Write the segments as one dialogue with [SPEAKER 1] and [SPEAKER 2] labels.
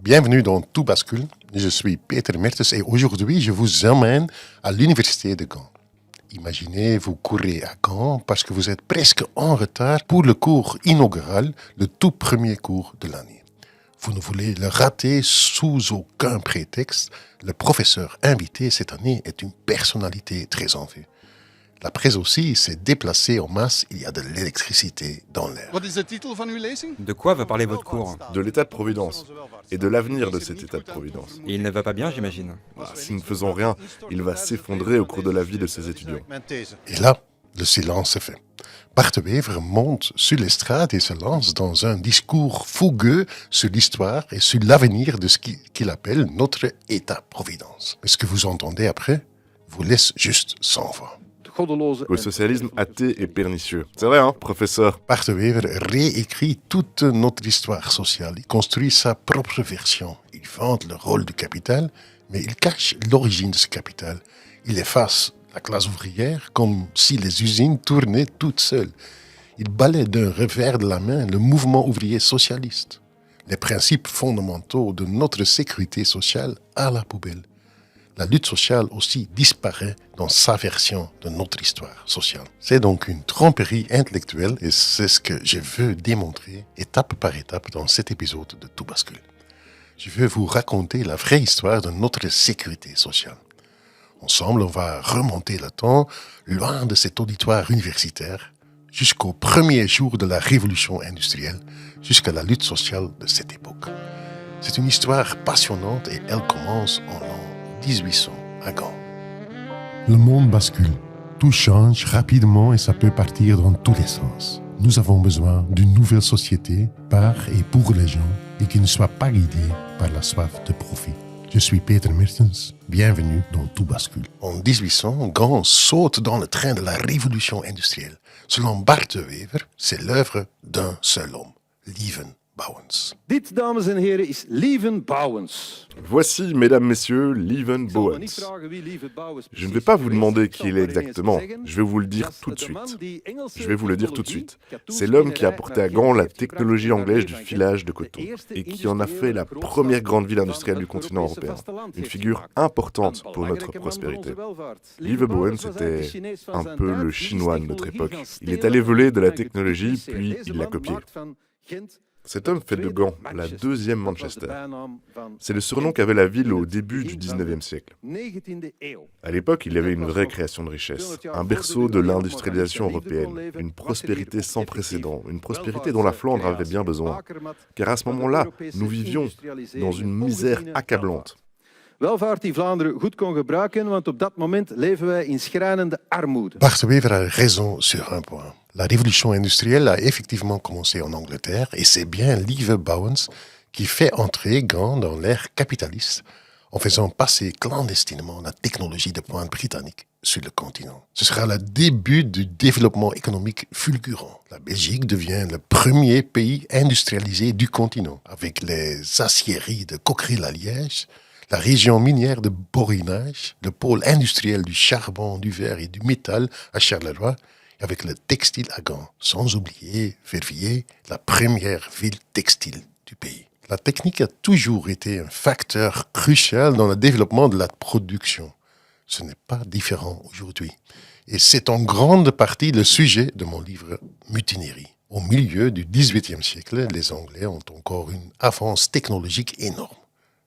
[SPEAKER 1] Bienvenue dans Tout bascule. Je suis Peter Mertens et aujourd'hui je vous emmène à l'université de Gand. Imaginez, vous courez à Gand parce que vous êtes presque en retard pour le cours inaugural, le tout premier cours de l'année. Vous ne voulez le rater sous aucun prétexte. Le professeur invité cette année est une personnalité très en vue. La presse aussi s'est déplacée en masse, il y a de l'électricité dans l'air.
[SPEAKER 2] De quoi va parler votre cours?
[SPEAKER 3] De l'état de Providence et de l'avenir de cet état de Providence.
[SPEAKER 2] Il ne va pas bien, j'imagine.
[SPEAKER 3] Si nous ne faisons rien, il va s'effondrer au cours de la vie de ses étudiants.
[SPEAKER 1] Et là, le silence se fait. Bart de Wever monte sur l'estrade et se lance dans un discours fougueux sur l'histoire et sur l'avenir de ce qu'il appelle notre état-providence. Mais ce que vous entendez après vous laisse juste sans voix.
[SPEAKER 3] Le socialisme athée est pernicieux. C'est vrai, hein, professeur?
[SPEAKER 1] Bart de Wever réécrit toute notre histoire sociale. Il construit sa propre version. Il vante le rôle du capital, mais il cache l'origine de ce capital. Il efface la classe ouvrière comme si les usines tournaient toutes seules. Il balaie d'un revers de la main le mouvement ouvrier socialiste. Les principes fondamentaux de notre sécurité sociale à la poubelle. La lutte sociale aussi disparaît dans sa version de notre histoire sociale. C'est donc une tromperie intellectuelle et c'est ce que je veux démontrer étape par étape dans cet épisode de Tout bascule. Je veux vous raconter la vraie histoire de notre sécurité sociale. Ensemble, on va remonter le temps, loin de cet auditoire universitaire, jusqu'au premier jour de la révolution industrielle, jusqu'à la lutte sociale de cette époque. C'est une histoire passionnante et elle commence en l'an 1800 à Gand. Le monde bascule. Tout change rapidement et ça peut partir dans tous les sens. Nous avons besoin d'une nouvelle société par et pour les gens et qui ne soit pas guidée par la soif de profit. Je suis Peter Mertens, bienvenue dans Tout bascule. En 1800, Gand saute dans le train de la révolution industrielle. Selon Bart de Wever, c'est l'œuvre d'un seul homme, Lieven Bouwens.
[SPEAKER 4] Dit, dames en heren, is Lieven Bouwens.
[SPEAKER 3] Voici, mesdames, messieurs, Lieven Bouwens. Je ne vais pas vous demander qui il est exactement, je vais vous le dire tout de suite. C'est l'homme qui a apporté à Gand la technologie anglaise du filage de coton et qui en a fait la première grande ville industrielle du continent européen. Une figure importante pour notre prospérité. Lieven Bouwens était un peu le chinois de notre époque. Il est allé voler de la technologie, puis il l'a copiée. Cet homme fait de Gand la deuxième Manchester. C'est le surnom qu'avait la ville au début du 19e siècle. À l'époque, il y avait une vraie création de richesse, un berceau de l'industrialisation européenne, une prospérité sans précédent, une prospérité dont la Flandre avait bien besoin. Car à ce moment-là, nous vivions dans une misère accablante.
[SPEAKER 4] Welvaart die Vlaanderen goed kon gebruiken, want op dat moment leven wij in schrijnende armoede.
[SPEAKER 1] Bart de Wever a raison sur un point. La révolution industrielle a effectivement commencé en Angleterre et c'est bien Lieven Bouwens qui fait entrer Gand dans l'ère capitaliste en faisant passer clandestinement la technologie de pointe britannique sur le continent. Ce sera le début du développement économique fulgurant. La Belgique devient le premier pays industrialisé du continent avec les aciéries de Cockerill-à-Liège, la région minière de Borinage, le pôle industriel du charbon, du verre et du métal à Charleroi, et avec le textile à Gand, sans oublier Verviers, la première ville textile du pays. La technique a toujours été un facteur crucial dans le développement de la production. Ce n'est pas différent aujourd'hui. Et c'est en grande partie le sujet de mon livre Mutinerie. Au milieu du XVIIIe siècle, les Anglais ont encore une avance technologique énorme.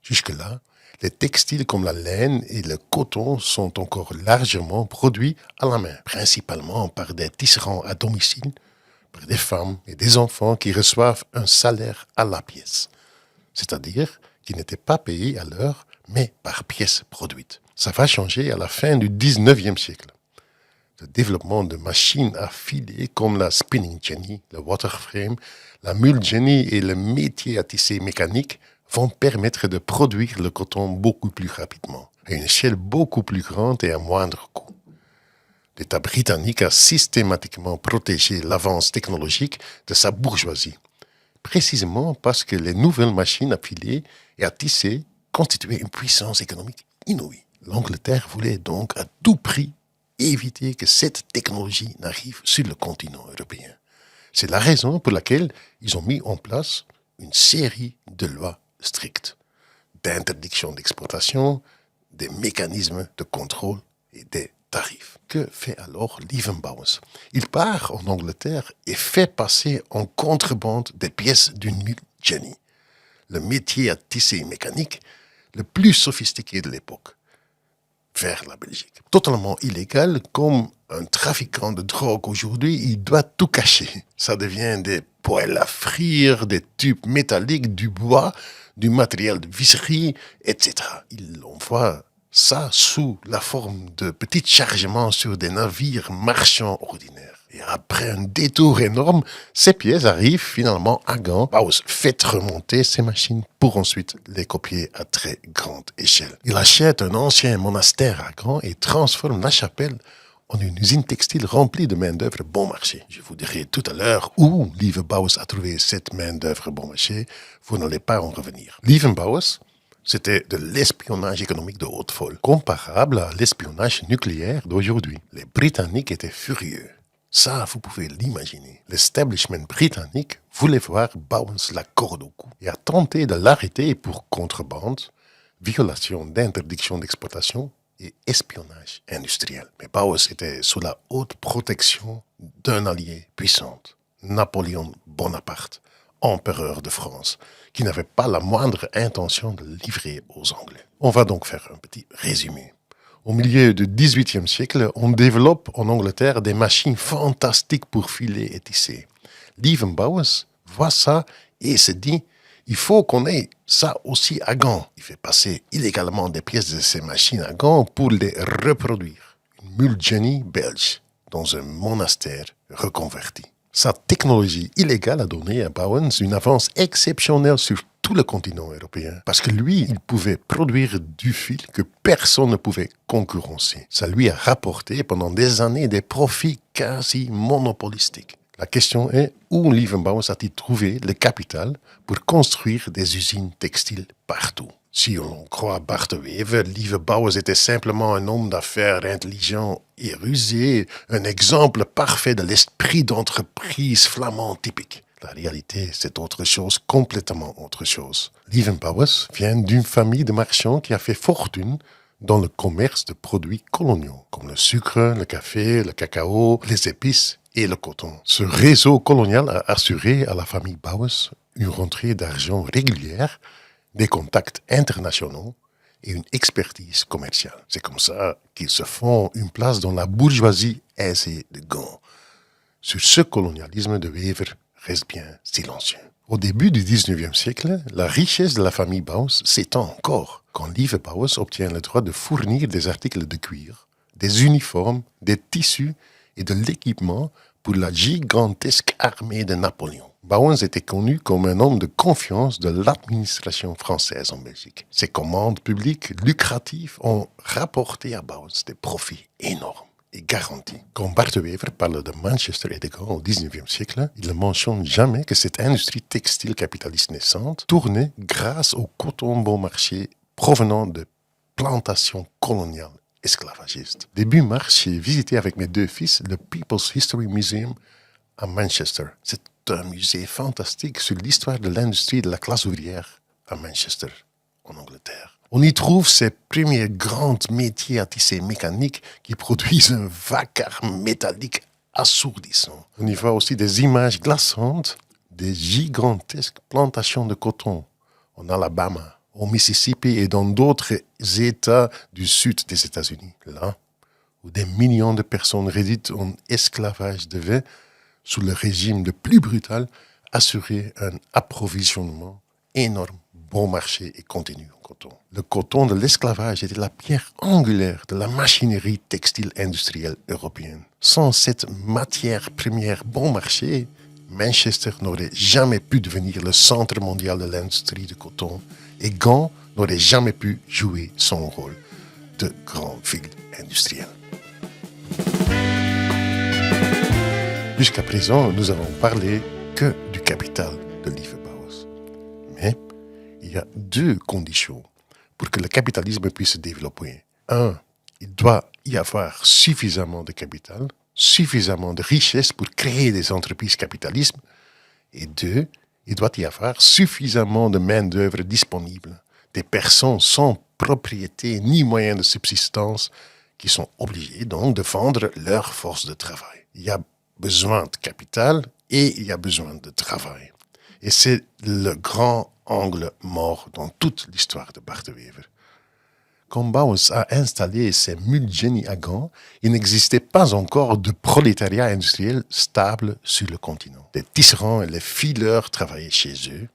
[SPEAKER 1] Jusque-là, les textiles comme la laine et le coton sont encore largement produits à la main, principalement par des tisserands à domicile, par des femmes et des enfants qui reçoivent un salaire à la pièce, c'est-à-dire qui n'étaient pas payés à l'heure, mais par pièce produite. Ça va changer à la fin du XIXe siècle. Le développement de machines à filer comme la spinning jenny, le waterframe, la mule jenny et le métier à tisser mécanique vont permettre de produire le coton beaucoup plus rapidement, à une échelle beaucoup plus grande et à moindre coût. L'État britannique a systématiquement protégé l'avance technologique de sa bourgeoisie, précisément parce que les nouvelles machines à filer et à tisser constituaient une puissance économique inouïe. L'Angleterre voulait donc à tout prix éviter que cette technologie n'arrive sur le continent européen. C'est la raison pour laquelle ils ont mis en place une série de lois strictes. d'interdiction d'exploitation, des mécanismes de contrôle et des tarifs. Que fait alors Lievenbouwens? Il part en Angleterre et fait passer en contrebande des pièces d'une mule Jenny, le métier à tisser mécanique le plus sophistiqué de l'époque, vers la Belgique. Totalement illégal, comme un trafiquant de drogue aujourd'hui, il doit tout cacher. Ça devient des poêles à frire, des tubes métalliques, du bois, du matériel de visserie, etc. Il envoie ça sous la forme de petits chargements sur des navires marchands ordinaires. Et après un détour énorme, ces pièces arrivent finalement à Gand. Bouwens fait remonter ces machines pour ensuite les copier à très grande échelle. Il achète un ancien monastère à Gand et transforme la chapelle en une usine textile remplie de main-d'œuvre bon marché. Je vous dirai tout à l'heure où Lievenbouwens a trouvé cette main-d'œuvre bon marché. Vous n'allez pas en revenir. Lievenbouwens, c'était de l'espionnage économique de haute vol, comparable à l'espionnage nucléaire d'aujourd'hui. Les Britanniques étaient furieux. Ça, vous pouvez l'imaginer. L'establishment britannique voulait voir Bouwens la corde au cou et a tenté de l'arrêter pour contrebande, violation d'interdiction d'exploitation et espionnage industriel. Mais Bouwens était sous la haute protection d'un allié puissant, Napoléon Bonaparte, empereur de France, qui n'avait pas la moindre intention de livrer aux Anglais. On va donc faire un petit résumé. Au milieu du XVIIIe siècle, on développe en Angleterre des machines fantastiques pour filer et tisser. Lievenbouwens voit ça et se dit « il faut qu'on ait ça aussi à Gand ». Il fait passer illégalement des pièces de ces machines à Gand pour les reproduire. Une mule Jenny belge dans un monastère reconverti. Sa technologie illégale a donné à Bouwens une avance exceptionnelle sur tout le continent européen. Parce que lui, il pouvait produire du fil que personne ne pouvait concurrencer. Ça lui a rapporté pendant des années des profits quasi monopolistiques. La question est, où Lievenbouwens a-t-il trouvé le capital pour construire des usines textiles partout? Si on croit Bart de Wever, Lievenbouwens était simplement un homme d'affaires intelligent et rusé, un exemple parfait de l'esprit d'entreprise flamand typique. La réalité, c'est autre chose, complètement autre chose. Lievenbouwens vient d'une famille de marchands qui a fait fortune dans le commerce de produits coloniaux, comme le sucre, le café, le cacao, les épices et le coton. Ce réseau colonial a assuré à la famille Bouwens une rentrée d'argent régulière, des contacts internationaux et une expertise commerciale. C'est comme ça qu'ils se font une place dans la bourgeoisie aisée de Gand. Sur ce colonialisme de Wever reste bien silencieux. Au début du XIXe siècle, la richesse de la famille Bouwens s'étend encore quand Lievenbouwens obtient le droit de fournir des articles de cuir, des uniformes, des tissus et de l'équipement pour la gigantesque armée de Napoléon. Bouwens était connu comme un homme de confiance de l'administration française en Belgique. Ses commandes publiques lucratives ont rapporté à Bouwens des profits énormes et garantis. Quand Bart de Wever parle de Manchester et de Gand au XIXe siècle, il ne mentionne jamais que cette industrie textile capitaliste naissante tournait grâce au coton bon marché provenant de plantations coloniales esclavagistes. Début mars, j'ai visité avec mes deux fils le People's History Museum à Manchester. C'est un musée fantastique sur l'histoire de l'industrie de la classe ouvrière à Manchester, en Angleterre. On y trouve ces premiers grands métiers à tisser mécaniques qui produisent un vacarme métallique assourdissant. On y voit aussi des images glaçantes des gigantesques plantations de coton en Alabama, au Mississippi et dans d'autres États du sud des États-Unis. Là où des millions de personnes réduites en esclavage devaient, sous le régime le plus brutal, assurer un approvisionnement énorme, bon marché et continu en coton. Le coton de l'esclavage était la pierre angulaire de la machinerie textile industrielle européenne. Sans cette matière première bon marché, Manchester n'aurait jamais pu devenir le centre mondial de l'industrie du coton et Gand n'aurait jamais pu jouer son rôle de grande ville industrielle. Jusqu'à présent, nous avons parlé que du capital de Lievenbouwens. Mais il y a deux conditions pour que le capitalisme puisse se développer. Un, il doit y avoir suffisamment de capital, suffisamment de richesse pour créer des entreprises capitalistes. Et deux, il doit y avoir suffisamment de main-d'œuvre disponible, des personnes sans propriété ni moyens de subsistance qui sont obligées donc de vendre leur force de travail. Il y a besoin de capital et il y a besoin de travail. Et c'est le grand angle mort dans toute l'histoire de Bart de Wever. Quand Bauwens a installé ses multigénies à Gand, il n'existait pas encore de prolétariat industriel stable sur le continent. Les tisserands et les fileurs travaillaient chez eux.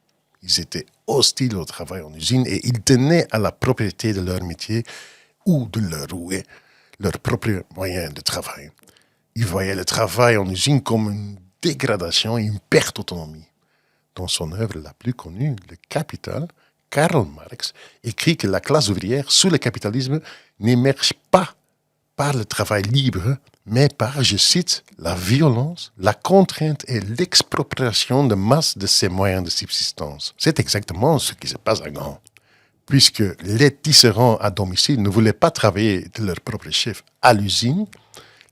[SPEAKER 1] Ils étaient hostiles au travail en usine et ils tenaient à la propriété de leur métier ou de leur rouet, leur propre moyen de travail. Ils voyaient le travail en usine comme une dégradation et une perte d'autonomie. Dans son œuvre la plus connue, Le Capital, Karl Marx écrit que la classe ouvrière sous le capitalisme n'émerge pas par le travail libre, mais par, je cite, la violence, la contrainte et l'expropriation de masse de ses moyens de subsistance. C'est exactement ce qui se passe à Gand. Puisque les tisserands à domicile ne voulaient pas travailler de leur propre chef à l'usine,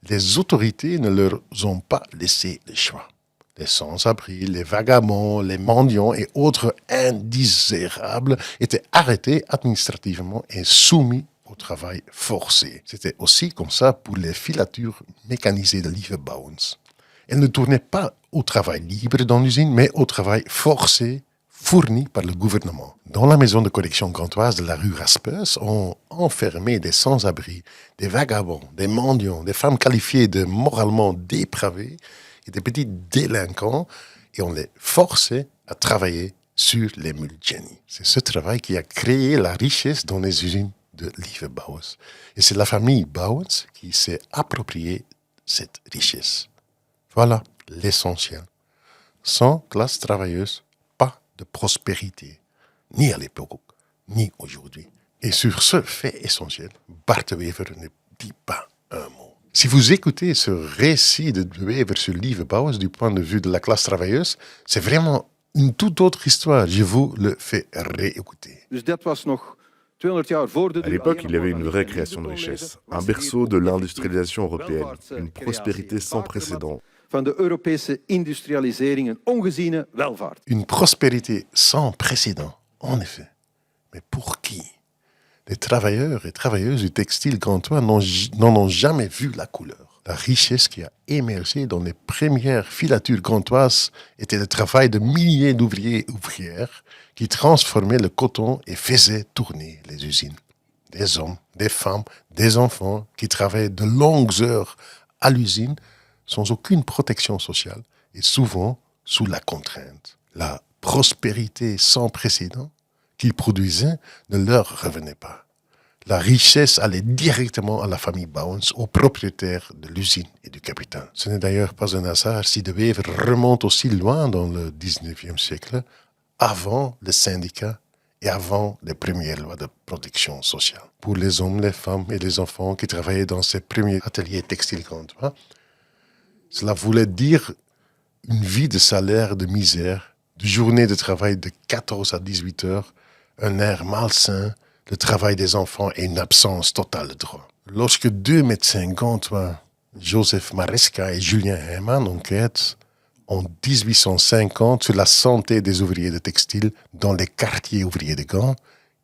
[SPEAKER 1] les autorités ne leur ont pas laissé le choix. Les sans-abri, les vagabonds, les mendiants et autres indésirables étaient arrêtés administrativement et soumis au travail forcé. C'était aussi comme ça pour les filatures mécanisées de Lieve Bauwens. Elles ne tournaient pas au travail libre dans l'usine, mais au travail forcé fourni par le gouvernement. Dans la maison de correction gantoise de la rue Raspeus, on enfermait des sans-abri, des vagabonds, des mendiants, des femmes qualifiées de moralement dépravées et des petits délinquants, et on les forçait à travailler sur les multigénies. C'est ce travail qui a créé la richesse dans les usines de Lieve Bauwens. Et c'est la famille Bauwens qui s'est approprié cette richesse. Voilà l'essentiel. Sans classe travailleuse, pas de prospérité, ni à l'époque, ni aujourd'hui. Et sur ce fait essentiel, Bart de Wever ne dit pas un mot. Si vous écoutez ce récit de Wever sur Lieve Bauwens du point de vue de la classe travailleuse, c'est vraiment une toute autre histoire. Je vous le fais réécouter.
[SPEAKER 3] À l'époque, il y avait une vraie création de richesse, un berceau de l'industrialisation européenne, une prospérité sans précédent.
[SPEAKER 1] Une prospérité sans précédent, en effet. Mais pour qui? Les travailleurs et travailleuses du textile gantois n'en ont jamais vu la couleur. La richesse qui a émergé dans les premières filatures gantoises était le travail de milliers d'ouvriers et ouvrières qui transformaient le coton et faisaient tourner les usines. Des hommes, des femmes, des enfants qui travaillaient de longues heures à l'usine sans aucune protection sociale et souvent sous la contrainte. La prospérité sans précédent qu'ils produisaient ne leur revenait pas. La richesse allait directement à la famille Bauwens, aux propriétaires de l'usine et du capital. Ce n'est d'ailleurs pas un hasard si de Wever remonte aussi loin dans le 19e siècle, avant le syndicat et avant les premières lois de protection sociale. Pour les hommes, les femmes et les enfants qui travaillaient dans ces premiers ateliers textiles gantois, cela voulait dire une vie de salaire de misère, de journées de travail de 14 à 18 heures, un air malsain, le travail des enfants et une absence totale de droit. Lorsque deux médecins gantois, Joseph Maresca et Julien Heimann, enquêtent en 1850 sur la santé des ouvriers de textile dans les quartiers ouvriers de Gand,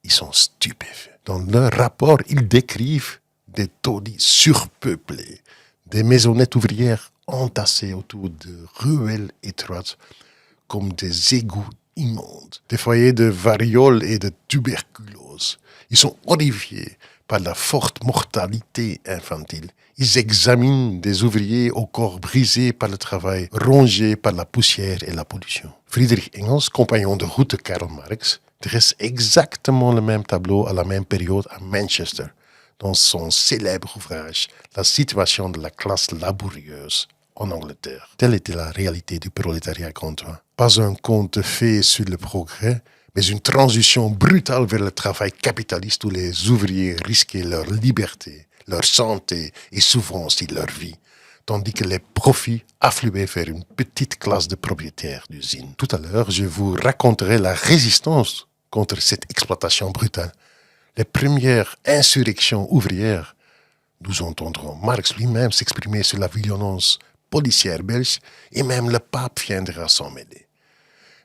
[SPEAKER 1] ils sont stupéfaits. Dans leur rapport, ils décrivent des taudis surpeuplés, des maisonnettes ouvrières entassées autour de ruelles étroites comme des égouts immondes, des foyers de variole et de tuberculose. Ils sont horrifiés par la forte mortalité infantile. Ils examinent des ouvriers au corps brisé par le travail, rongés par la poussière et la pollution. Friedrich Engels, compagnon de route de Karl Marx, dresse exactement le même tableau à la même période à Manchester, dans son célèbre ouvrage « La situation de la classe laborieuse » en Angleterre. Telle était la réalité du prolétariat gantois. Pas un conte fait sur le progrès, mais une transition brutale vers le travail capitaliste où les ouvriers risquaient leur liberté, leur santé et souvent aussi leur vie, tandis que les profits affluaient vers une petite classe de propriétaires d'usines. Tout à l'heure, je vous raconterai la résistance contre cette exploitation brutale. Les premières insurrections ouvrières, nous entendrons Marx lui-même s'exprimer sur la violence policière belge et même le pape viendra s'en mêler.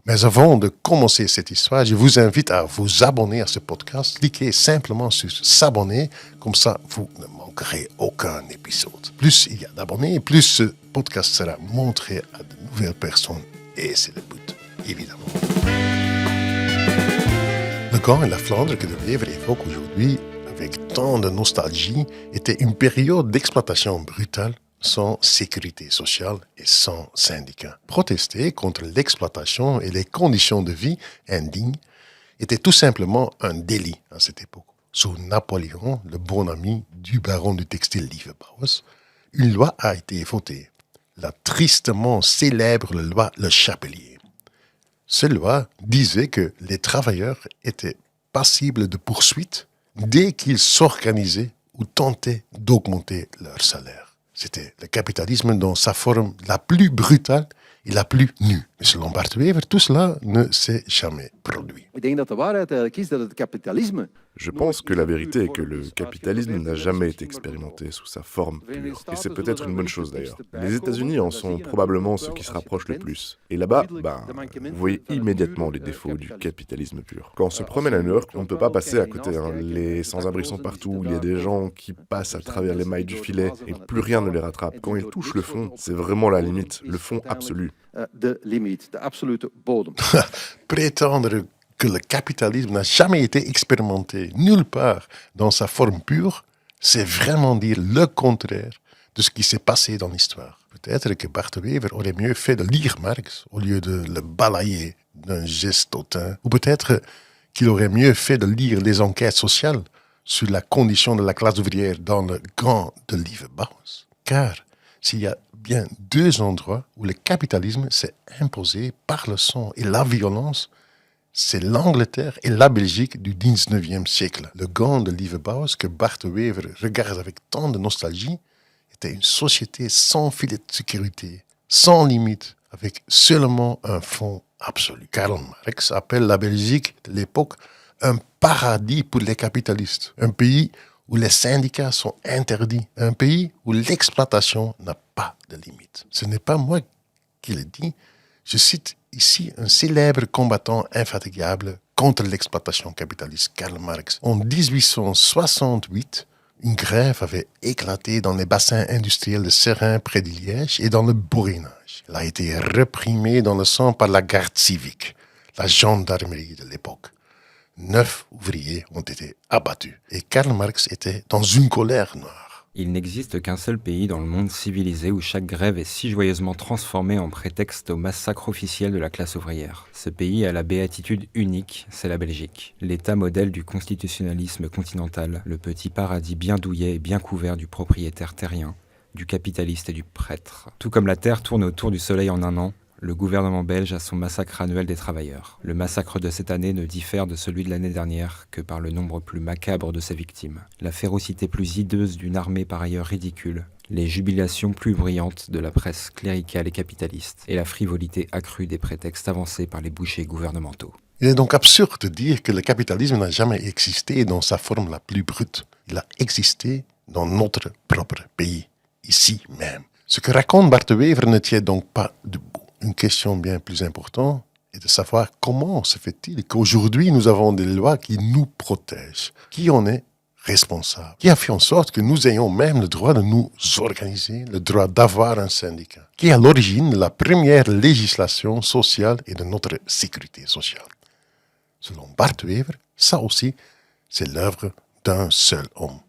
[SPEAKER 1] Mais avant de commencer cette histoire, je vous invite à vous abonner à ce podcast. Cliquez simplement sur s'abonner, comme ça vous ne manquerez aucun épisode. Plus il y a d'abonnés, plus ce podcast sera montré à de nouvelles personnes. Et c'est le but, évidemment. Le Gand et la Flandre que De Wever évoque aujourd'hui avec tant de nostalgie était une période d'exploitation brutale, sans sécurité sociale et sans syndicats. Protester contre l'exploitation et les conditions de vie indignes était tout simplement un délit à cette époque. Sous Napoléon, le bon ami du baron du textile Lieve Bouwens, une loi a été votée, la tristement célèbre loi Le Chapelier. Cette loi disait que les travailleurs étaient passibles de poursuites dès qu'ils s'organisaient ou tentaient d'augmenter leur salaire. C'était le capitalisme dans sa forme la plus brutale et la plus nue. Mais selon Bart de Wever, tout cela ne s'est jamais produit.
[SPEAKER 3] Je pense que la vérité est que le capitalisme n'a jamais été expérimenté sous sa forme pure. Et c'est peut-être une bonne chose d'ailleurs. Les États-Unis en sont probablement ceux qui se rapprochent le plus. Et là-bas, vous voyez immédiatement les défauts du capitalisme pur. Quand on se promène à New York, on ne peut pas passer à côté. Les sans-abri sont partout, il y a des gens qui passent à travers les mailles du filet et plus rien ne les rattrape. Quand ils touchent le fond, c'est vraiment la limite, le fond absolu.
[SPEAKER 1] Prétendre que le capitalisme n'a jamais été expérimenté nulle part dans sa forme pure, c'est vraiment dire le contraire de ce qui s'est passé dans l'histoire. Peut-être que Bart de Wever aurait mieux fait de lire Marx au lieu de le balayer d'un geste hautain. Ou peut-être qu'il aurait mieux fait de lire les enquêtes sociales sur la condition de la classe ouvrière dans le Gand de Lieve Bouwens. Car s'il y a bien deux endroits où le capitalisme s'est imposé par le sang et la violence, c'est l'Angleterre et la Belgique du 19e siècle. Le Gand de Lieve Bouwens, que Bart de Wever regarde avec tant de nostalgie, était une société sans filet de sécurité, sans limite, avec seulement un fond absolu. Karl Marx appelle la Belgique de l'époque un paradis pour les capitalistes, un pays où les syndicats sont interdits, un pays où l'exploitation n'a pas de limite. Ce n'est pas moi qui le dis, je cite ici un célèbre combattant infatigable contre l'exploitation capitaliste, Karl Marx. En 1868, une grève avait éclaté dans les bassins industriels de Seraing près de Liège et dans le bourrinage. Elle a été réprimée dans le sang par la garde civique, la gendarmerie de l'époque. 9 ouvriers ont été abattus et Karl Marx était dans une colère noire.
[SPEAKER 2] Il n'existe qu'un seul pays dans le monde civilisé où chaque grève est si joyeusement transformée en prétexte au massacre officiel de la classe ouvrière. Ce pays a la béatitude unique, c'est la Belgique. L'état modèle du constitutionnalisme continental, le petit paradis bien douillet et bien couvert du propriétaire terrien, du capitaliste et du prêtre. Tout comme la Terre tourne autour du soleil en un an, le gouvernement belge a son massacre annuel des travailleurs. Le massacre de cette année ne diffère de celui de l'année dernière que par le nombre plus macabre de ses victimes. La férocité plus hideuse d'une armée par ailleurs ridicule, les jubilations plus brillantes de la presse cléricale et capitaliste, et la frivolité accrue des prétextes avancés par les bouchers gouvernementaux.
[SPEAKER 1] Il est donc absurde de dire que le capitalisme n'a jamais existé dans sa forme la plus brute. Il a existé dans notre propre pays, ici même. Ce que raconte Bart de Wever ne tient donc pas debout. Une question bien plus importante est de savoir comment se fait-il qu'aujourd'hui nous avons des lois qui nous protègent. Qui en est responsable? Qui a fait en sorte que nous ayons même le droit de nous organiser, le droit d'avoir un syndicat? Qui est à l'origine de la première législation sociale et de notre sécurité sociale? Selon Bart de Wever, ça aussi, c'est l'œuvre d'un seul homme.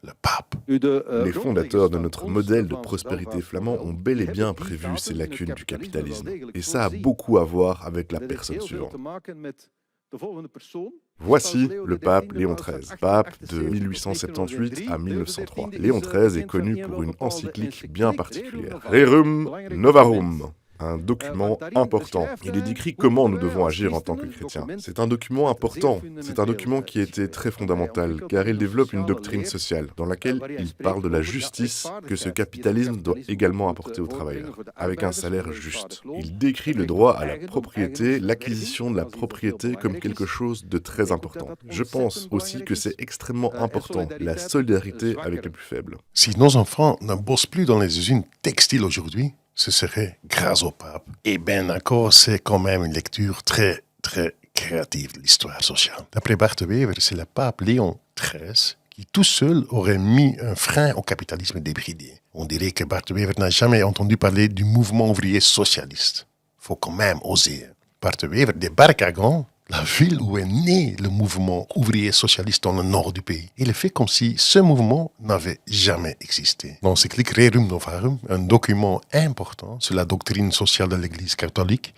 [SPEAKER 1] Le pape.
[SPEAKER 3] Les fondateurs de notre modèle de prospérité flamand ont bel et bien prévu ces lacunes du capitalisme. Et ça a beaucoup à voir avec la personne suivante. Voici le pape Léon XIII, pape de 1878 à 1903. Léon XIII est connu pour une encyclique bien particulière, Rerum Novarum, un document important. Il est décrit comment nous devons agir en tant que chrétiens. C'est un document important. C'est un document qui était très fondamental, car il développe une doctrine sociale, dans laquelle il parle de la justice que ce capitalisme doit également apporter aux travailleurs, avec un salaire juste. Il décrit le droit à la propriété, l'acquisition de la propriété comme quelque chose de très important. Je pense aussi que c'est extrêmement important, la solidarité avec les plus faibles.
[SPEAKER 1] Si nos enfants ne bossent plus dans les usines textiles aujourd'hui, ce serait grâce au pape. Et bien d'accord, c'est quand même une lecture très, très créative de l'histoire sociale. D'après Bart de Wever, c'est le pape Léon XIII qui tout seul aurait mis un frein au capitalisme débridé. On dirait que Bart de Wever n'a jamais entendu parler du mouvement ouvrier socialiste. Faut quand même oser. Bart de Wever débarque à Gand, la ville où est né le mouvement ouvrier socialiste dans le nord du pays. Il fait comme si ce mouvement n'avait jamais existé. Dans l'encyclique Rerum Novarum, un document important sur la doctrine sociale de l'Église catholique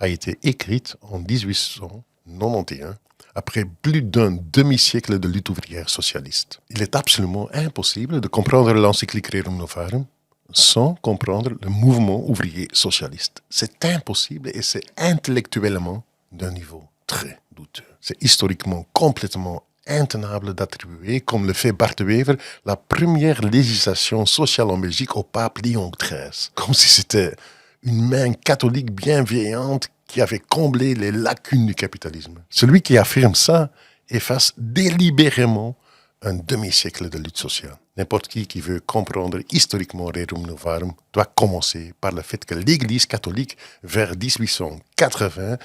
[SPEAKER 1] a été écrite en 1891, après plus d'un demi-siècle de lutte ouvrière socialiste. Il est absolument impossible de comprendre l'encyclique Rerum Novarum sans comprendre le mouvement ouvrier socialiste. C'est impossible et c'est intellectuellement d'un niveau très douteux. C'est historiquement complètement intenable d'attribuer, comme le fait Bart de Wever, la première législation sociale en Belgique au pape Léon XIII. Comme si c'était une main catholique bienveillante qui avait comblé les lacunes du capitalisme. Celui qui affirme ça efface délibérément un demi-siècle de lutte sociale. N'importe qui veut comprendre historiquement Rerum Novarum doit commencer par le fait que l'Église catholique, vers 1880,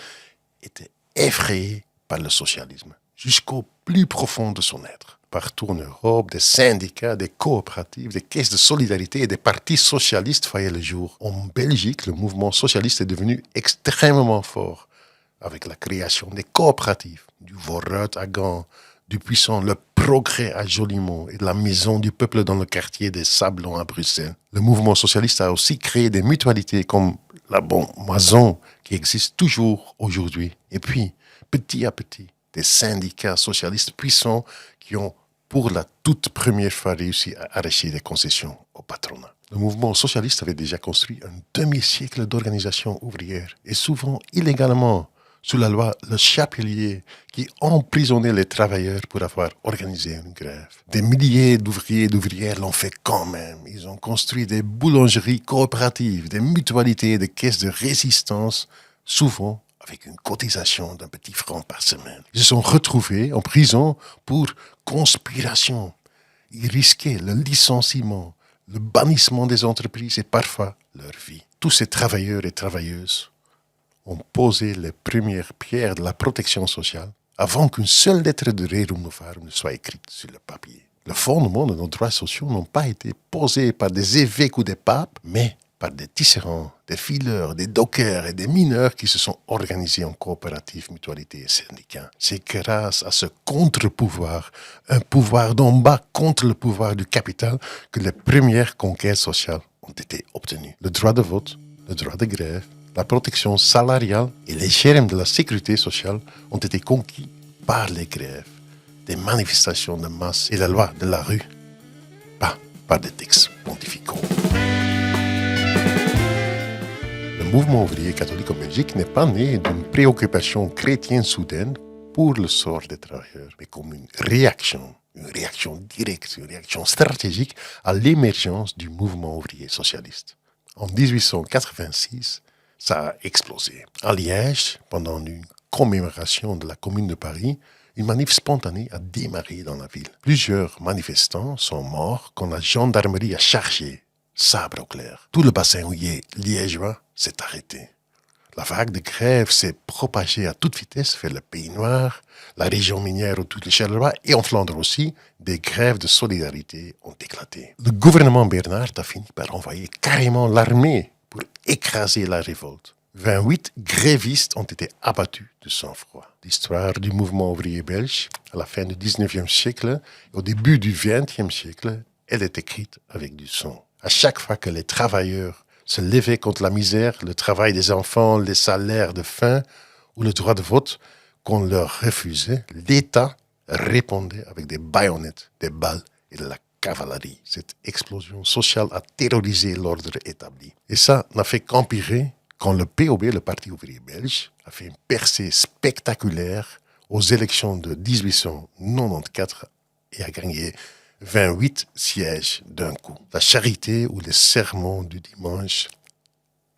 [SPEAKER 1] était effrayée par le socialisme, jusqu'au plus profond de son être. Partout en Europe, des syndicats, des coopératives, des caisses de solidarité et des partis socialistes voyaient le jour. En Belgique, le mouvement socialiste est devenu extrêmement fort, avec la création des coopératives, du Vooruit à Gand, du puissant Le Progrès à Jolimont et de la Maison du Peuple dans le quartier des Sablons à Bruxelles. Le mouvement socialiste a aussi créé des mutualités comme la Bon Moison qui existe toujours aujourd'hui. Et puis, petit à petit, des syndicats socialistes puissants qui ont, pour la toute première fois, réussi à arracher des concessions au patronat. Le mouvement socialiste avait déjà construit un demi-siècle d'organisation ouvrière, et souvent illégalement, sous la loi Le Chapelier, qui emprisonnait les travailleurs pour avoir organisé une grève. Des milliers d'ouvriers et d'ouvrières l'ont fait quand même. Ils ont construit des boulangeries coopératives, des mutualités, des caisses de résistance, souvent avec une cotisation d'un petit franc par semaine. Ils se sont retrouvés en prison pour conspiration. Ils risquaient le licenciement, le bannissement des entreprises et parfois leur vie. Tous ces travailleurs et travailleuses ont posé les premières pierres de la protection sociale avant qu'une seule lettre de Rerum Novarum ne soit écrite sur le papier. Le fondement de nos droits sociaux n'ont pas été posés par des évêques ou des papes, mais par des tisserands, des fileurs, des dockers et des mineurs qui se sont organisés en coopératives, mutualités et syndicats. C'est grâce à ce contre-pouvoir, un pouvoir d'en bas contre le pouvoir du capital, que les premières conquêtes sociales ont été obtenues. Le droit de vote, le droit de grève, la protection salariale et les germes de la sécurité sociale ont été conquis par les grèves, des manifestations de masse et la loi de la rue, pas par des textes pontificaux. Le mouvement ouvrier catholique en Belgique n'est pas né d'une préoccupation chrétienne soudaine pour le sort des travailleurs, mais comme une réaction directe, une réaction stratégique à l'émergence du mouvement ouvrier socialiste. En 1886, ça a explosé. À Liège, pendant une commémoration de la Commune de Paris, une manif spontanée a démarré dans la ville. Plusieurs manifestants sont morts quand la gendarmerie a chargé, sabre au clair. Tout le bassin houillé liégeois s'est arrêté. La vague de grève s'est propagée à toute vitesse vers le Pays Noir, la région minière autour de Charleroi et en Flandre aussi, des grèves de solidarité ont éclaté. Le gouvernement Bernard a fini par envoyer carrément l'armée pour écraser la révolte. 28 grévistes ont été abattus de sang-froid. L'histoire du mouvement ouvrier belge, à la fin du 19e siècle et au début du 20e siècle, elle est écrite avec du sang. À chaque fois que les travailleurs se levaient contre la misère, le travail des enfants, les salaires de faim ou le droit de vote qu'on leur refusait, l'État répondait avec des baïonnettes, des balles et de la cavalerie. Cette explosion sociale a terrorisé l'ordre établi. Et ça n'a fait qu'empirer quand le POB, le Parti ouvrier belge, a fait une percée spectaculaire aux élections de 1894 et a gagné 28 sièges d'un coup. La charité ou les sermons du dimanche,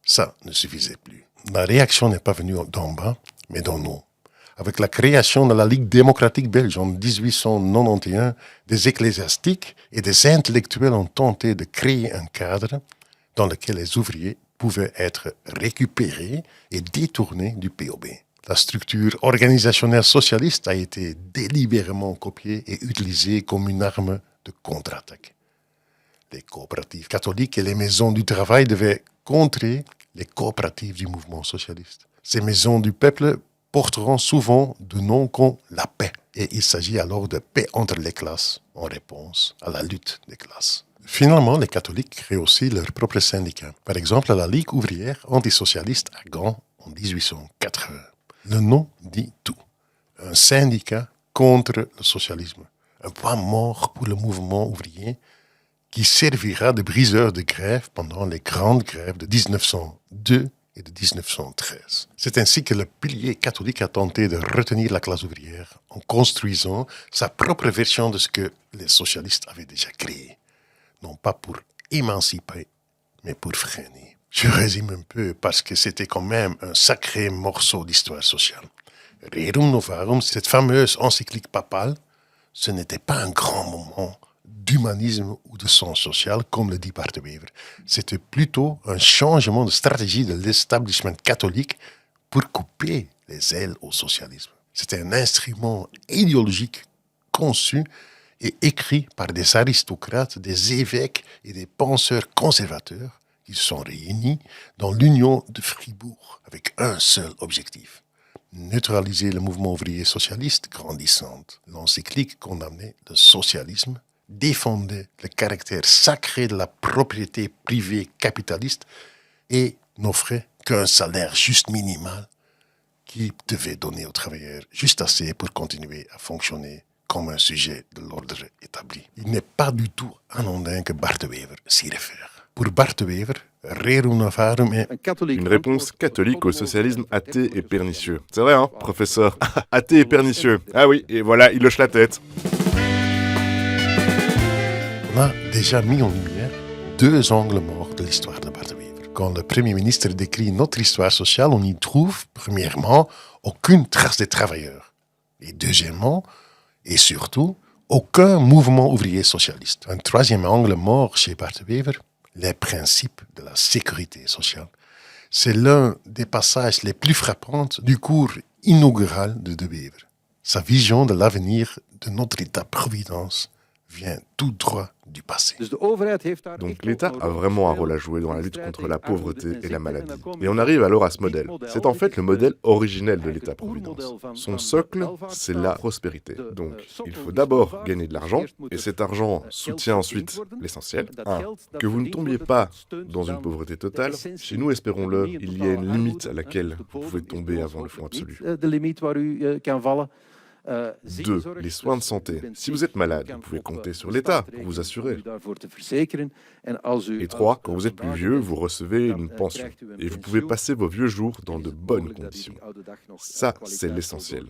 [SPEAKER 1] ça ne suffisait plus. La réaction n'est pas venue d'en bas, mais d'en haut. Avec la création de la Ligue démocratique belge en 1891, des ecclésiastiques et des intellectuels ont tenté de créer un cadre dans lequel les ouvriers pouvaient être récupérés et détournés du POB. La structure organisationnelle socialiste a été délibérément copiée et utilisée comme une arme de contre-attaque. Les coopératives catholiques et les maisons du travail devaient contrer les coopératives du mouvement socialiste. Ces maisons du peuple porteront souvent de noms comme la paix. Et il s'agit alors de paix entre les classes, en réponse à la lutte des classes. Finalement, les catholiques créent aussi leurs propres syndicats. Par exemple, la Ligue ouvrière antisocialiste à Gand en 1880. Le nom dit tout. Un syndicat contre le socialisme. Un point mort pour le mouvement ouvrier qui servira de briseur de grève pendant les grandes grèves de 1902 et de 1913. C'est ainsi que le pilier catholique a tenté de retenir la classe ouvrière en construisant sa propre version de ce que les socialistes avaient déjà créé. Non pas pour émanciper, mais pour freiner. Je résume un peu parce que c'était quand même un sacré morceau d'histoire sociale. Rerum Novarum, cette fameuse encyclique papale, ce n'était pas un grand moment d'humanisme ou de sens social, comme le dit Barthe-Wever. C'était plutôt un changement de stratégie de l'establishment catholique pour couper les ailes au socialisme. C'était un instrument idéologique conçu et écrit par des aristocrates, des évêques et des penseurs conservateurs qui se sont réunis dans l'Union de Fribourg avec un seul objectif: neutraliser le mouvement ouvrier socialiste grandissant. L'encyclique condamnait le socialisme, défendait le caractère sacré de la propriété privée capitaliste et n'offrait qu'un salaire juste minimal qui devait donner aux travailleurs juste assez pour continuer à fonctionner comme un sujet de l'ordre établi. Il n'est pas du tout anodin que Barthe-Wever s'y réfère. Pour Barthe-Wever, Rerum Novarum est
[SPEAKER 3] une réponse catholique au socialisme athée et pernicieux. C'est vrai, hein, professeur? Athée et pernicieux. Ah oui, et voilà, il hoche la tête.
[SPEAKER 1] On a déjà mis en lumière deux angles morts de l'histoire de Barthe-Wever. Quand le Premier ministre décrit notre histoire sociale, on y trouve, premièrement, aucune trace des travailleurs. Et deuxièmement, et surtout, aucun mouvement ouvrier socialiste. Un troisième angle mort chez Barthe-Wever, les principes de la sécurité sociale. C'est l'un des passages les plus frappants du cours inaugural de Wever. Sa vision de l'avenir de notre État-providence vient tout droit du passé.
[SPEAKER 3] Donc l'État a vraiment un rôle à jouer dans la lutte contre la pauvreté et la maladie. Et on arrive alors à ce modèle. C'est en fait le modèle originel de l'État-providence. Son socle, c'est la prospérité. Donc il faut d'abord gagner de l'argent, et cet argent soutient ensuite l'essentiel. 1. Que vous ne tombiez pas dans une pauvreté totale. Chez nous, espérons-le, il y a une limite à laquelle vous pouvez tomber avant le fond absolu. 2. Les soins de santé. Si vous êtes malade, vous pouvez compter sur l'État pour vous assurer. Et 3. Quand vous êtes plus vieux, vous recevez une pension. Et vous pouvez passer vos vieux jours dans de bonnes conditions. Ça, c'est l'essentiel.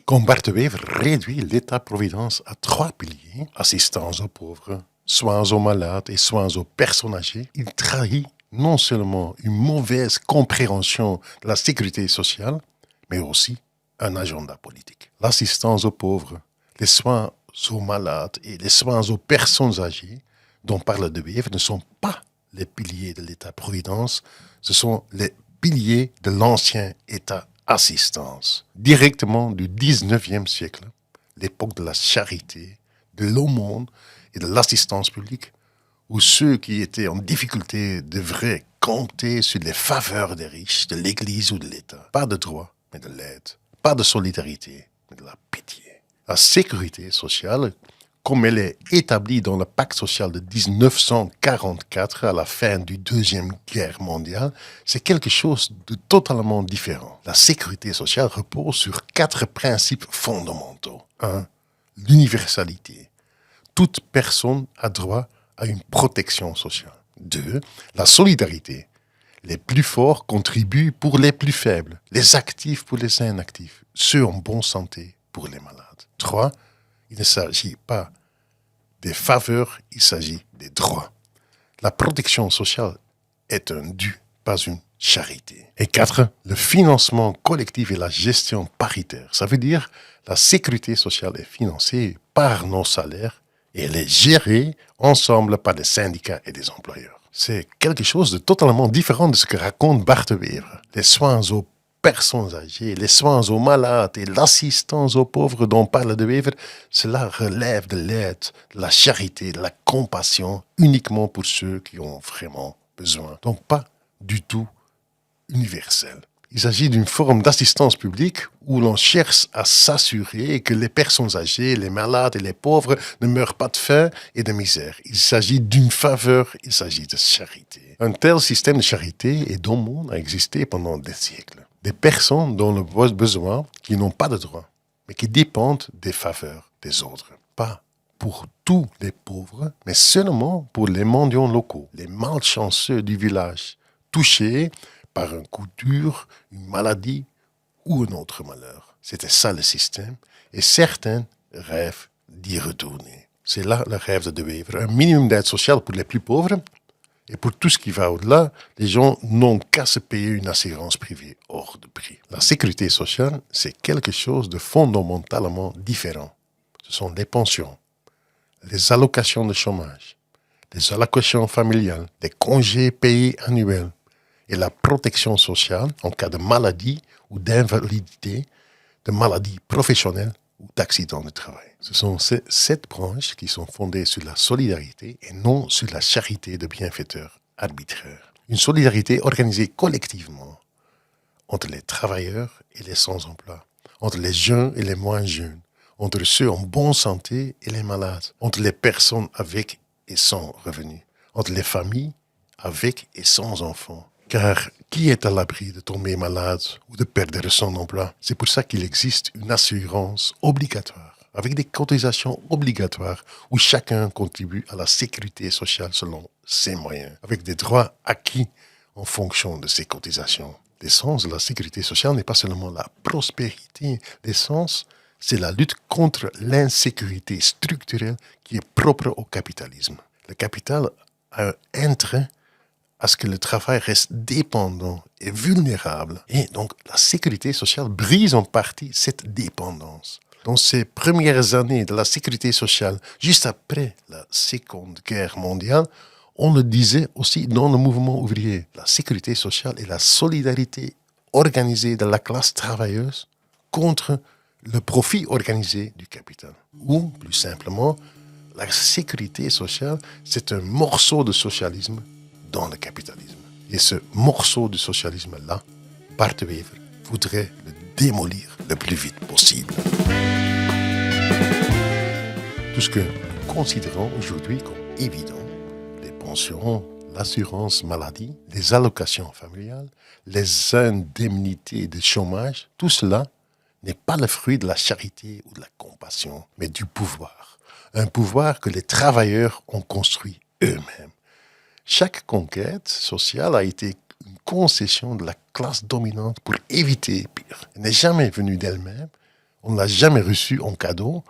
[SPEAKER 1] Quand Barthe-Wever réduit l'État-providence à 3 piliers, assistance aux pauvres, soins aux malades et soins aux personnes âgées, il trahit non seulement une mauvaise compréhension de la sécurité sociale, mais aussi un agenda politique. L'assistance aux pauvres, les soins aux malades et les soins aux personnes âgées dont parle de Wever ne sont pas les piliers de l'État-providence, ce sont les piliers de l'ancien État-assistance, directement du 19e siècle, l'époque de la charité, de l'aumône et de l'assistance publique, où ceux qui étaient en difficulté devraient compter sur les faveurs des riches, de l'Église ou de l'État. Pas de droit, mais de l'aide. Pas de solidarité, mais de la pitié. La sécurité sociale, comme elle est établie dans le pacte social de 1944 à la fin du Deuxième Guerre mondiale, c'est quelque chose de totalement différent. La sécurité sociale repose sur 4 principes fondamentaux. 1. L'universalité. Toute personne a droit à une protection sociale. 2. La solidarité. Les plus forts contribuent pour les plus faibles, les actifs pour les inactifs, ceux en bonne santé pour les malades. 3. Il ne s'agit pas des faveurs, il s'agit des droits. La protection sociale est un dû, pas une charité. Et 4. Le financement collectif et la gestion paritaire. Ça veut dire la sécurité sociale est financée par nos salaires et elle est gérée ensemble par des syndicats et des employeurs. C'est quelque chose de totalement différent de ce que raconte Bart de Wever. Les soins aux personnes âgées, les soins aux malades et l'assistance aux pauvres dont parle de Wever, cela relève de l'aide, de la charité, de la compassion uniquement pour ceux qui ont vraiment besoin. Donc pas du tout universel. Il s'agit d'une forme d'assistance publique où l'on cherche à s'assurer que les personnes âgées, les malades et les pauvres ne meurent pas de faim et de misère. Il s'agit d'une faveur, il s'agit de charité. Un tel système de charité et dans le monde a existé pendant des siècles. Des personnes dont le besoin, qui n'ont pas de droits, mais qui dépendent des faveurs des autres. Pas pour tous les pauvres, mais seulement pour les mendiants locaux, les malchanceux du village, touchés par un coup dur, une maladie ou un autre malheur. C'était ça le système, et certains rêvent d'y retourner. C'est là le rêve de De Wever, un minimum d'aide sociale pour les plus pauvres, et pour tout ce qui va au-delà, les gens n'ont qu'à se payer une assurance privée hors de prix. La sécurité sociale, c'est quelque chose de fondamentalement différent. Ce sont les pensions, les allocations de chômage, les allocations familiales, les congés payés annuels, et la protection sociale en cas de maladie ou d'invalidité, de maladie professionnelle ou d'accident de travail. Ce sont ces 7 branches qui sont fondées sur la solidarité et non sur la charité de bienfaiteurs arbitraires. Une solidarité organisée collectivement entre les travailleurs et les sans-emploi, entre les jeunes et les moins jeunes, entre ceux en bonne santé et les malades, entre les personnes avec et sans revenus, entre les familles avec et sans enfants. Car qui est à l'abri de tomber malade ou de perdre son emploi? C'est pour ça qu'il existe une assurance obligatoire, avec des cotisations obligatoires, où chacun contribue à la sécurité sociale selon ses moyens, avec des droits acquis en fonction de ses cotisations. L'essence de la sécurité sociale n'est pas seulement la prospérité. L'essence, c'est la lutte contre l'insécurité structurelle qui est propre au capitalisme. Le capital a un intérêt à ce que le travail reste dépendant et vulnérable. Et donc, la sécurité sociale brise en partie cette dépendance. Dans ces premières années de la sécurité sociale, juste après la Seconde Guerre mondiale, on le disait aussi dans le mouvement ouvrier. La sécurité sociale est la solidarité organisée de la classe travailleuse contre le profit organisé du capital. Ou, plus simplement, la sécurité sociale, c'est un morceau de socialisme dans le capitalisme. Et ce morceau de socialisme-là, Bart de Wever voudrait le démolir le plus vite possible. Tout ce que nous considérons aujourd'hui comme évident, les pensions, l'assurance maladie, les allocations familiales, les indemnités de chômage, tout cela n'est pas le fruit de la charité ou de la compassion, mais du pouvoir. Un pouvoir que les travailleurs ont construit eux-mêmes. Chaque conquête sociale a été une concession de la classe dominante pour éviter pire. Elle n'est jamais venue d'elle-même, on ne l'a jamais reçue en cadeau,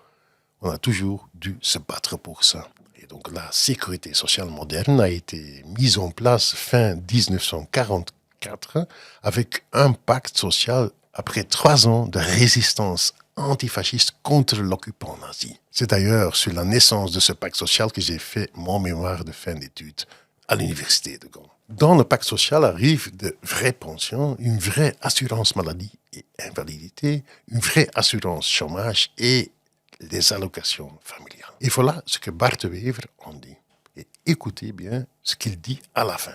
[SPEAKER 1] on a toujours dû se battre pour ça. Et donc la sécurité sociale moderne a été mise en place fin 1944 avec un pacte social après 3 ans de résistance antifasciste contre l'occupant nazi. C'est d'ailleurs sur la naissance de ce pacte social que j'ai fait mon mémoire de fin d'études à l'université de Gand. Dans le pacte social arrivent de vraies pensions, une vraie assurance maladie et invalidité, une vraie assurance chômage et les allocations familiales. Et voilà ce que Bart de Wever en dit. Et écoutez bien ce qu'il dit à la fin.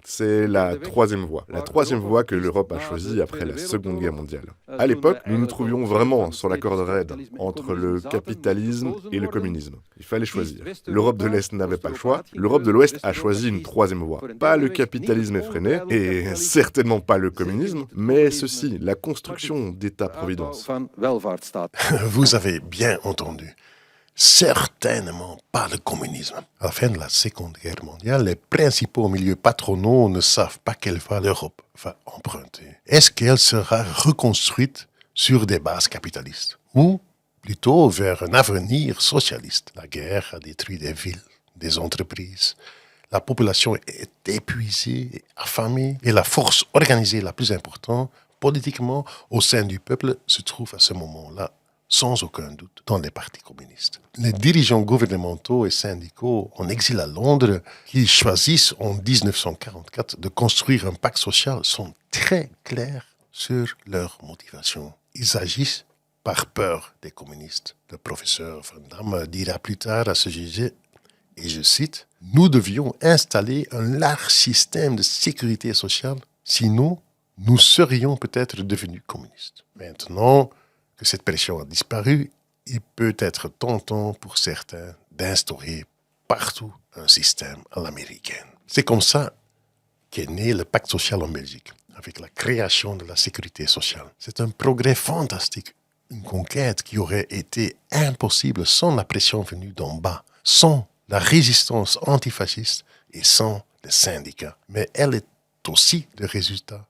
[SPEAKER 3] C'est la troisième voie. La troisième voie que l'Europe a choisie après la Seconde Guerre mondiale. À l'époque, nous nous trouvions vraiment sur la corde raide entre le capitalisme et le communisme. Il fallait choisir. L'Europe de l'Est n'avait pas le choix. L'Europe de l'Ouest a choisi une troisième voie. Pas le capitalisme effréné, et certainement pas le communisme, mais ceci, la construction d'État-providence.
[SPEAKER 1] Vous avez bien entendu. Certainement pas le communisme. À la fin de la Seconde Guerre mondiale, les principaux milieux patronaux ne savent pas quelle voie l'Europe va emprunter. Est-ce qu'elle sera reconstruite sur des bases capitalistes ou plutôt vers un avenir socialiste? La guerre a détruit des villes, des entreprises. La population est épuisée, et affamée, et la force organisée la plus importante, politiquement, au sein du peuple, se trouve à ce moment-là sans aucun doute, dans les partis communistes. Les dirigeants gouvernementaux et syndicaux en exil à Londres, qui choisissent en 1944 de construire un pacte social, sont très clairs sur leur motivation. Ils agissent par peur des communistes. Le professeur Van Damme dira plus tard à ce sujet, et je cite, « Nous devions installer un large système de sécurité sociale, sinon nous serions peut-être devenus communistes. » Maintenant que cette pression a disparu, il peut être tentant pour certains d'instaurer partout un système à l'américaine. C'est comme ça qu'est né le pacte social en Belgique, avec la création de la sécurité sociale. C'est un progrès fantastique, une conquête qui aurait été impossible sans la pression venue d'en bas, sans la résistance antifasciste et sans les syndicats. Mais elle est aussi le résultat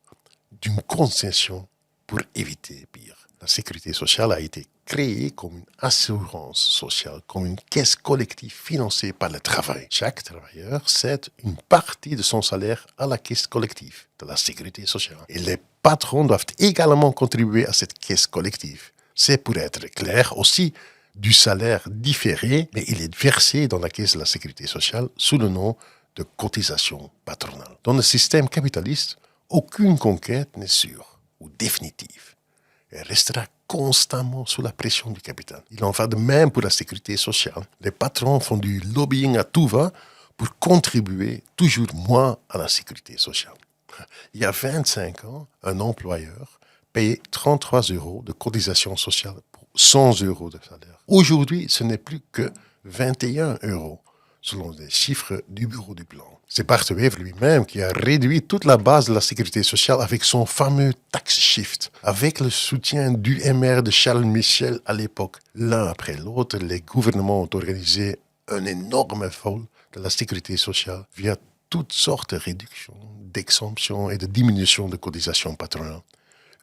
[SPEAKER 1] d'une concession pour éviter pire. La sécurité sociale a été créée comme une assurance sociale, comme une caisse collective financée par le travail. Chaque travailleur cède une partie de son salaire à la caisse collective de la sécurité sociale. Et les patrons doivent également contribuer à cette caisse collective. C'est pour être clair aussi du salaire différé, mais il est versé dans la caisse de la sécurité sociale sous le nom de cotisation patronale. Dans le système capitaliste, aucune conquête n'est sûre ou définitive. Elle restera constamment sous la pression du capital. Il en va de même pour la sécurité sociale. Les patrons font du lobbying à tout va pour contribuer toujours moins à la sécurité sociale. Il y a 25 ans, un employeur payait 33 € de cotisation sociale pour 100 € de salaire. Aujourd'hui, ce n'est plus que 21 €, selon les chiffres du Bureau du Plan. C'est Bart de Wever lui-même qui a réduit toute la base de la sécurité sociale avec son fameux tax shift, avec le soutien du MR de Charles Michel à l'époque. L'un après l'autre, les gouvernements ont organisé un énorme vol de la sécurité sociale via toutes sortes de réductions, d'exemptions et de diminutions de cotisations patronales.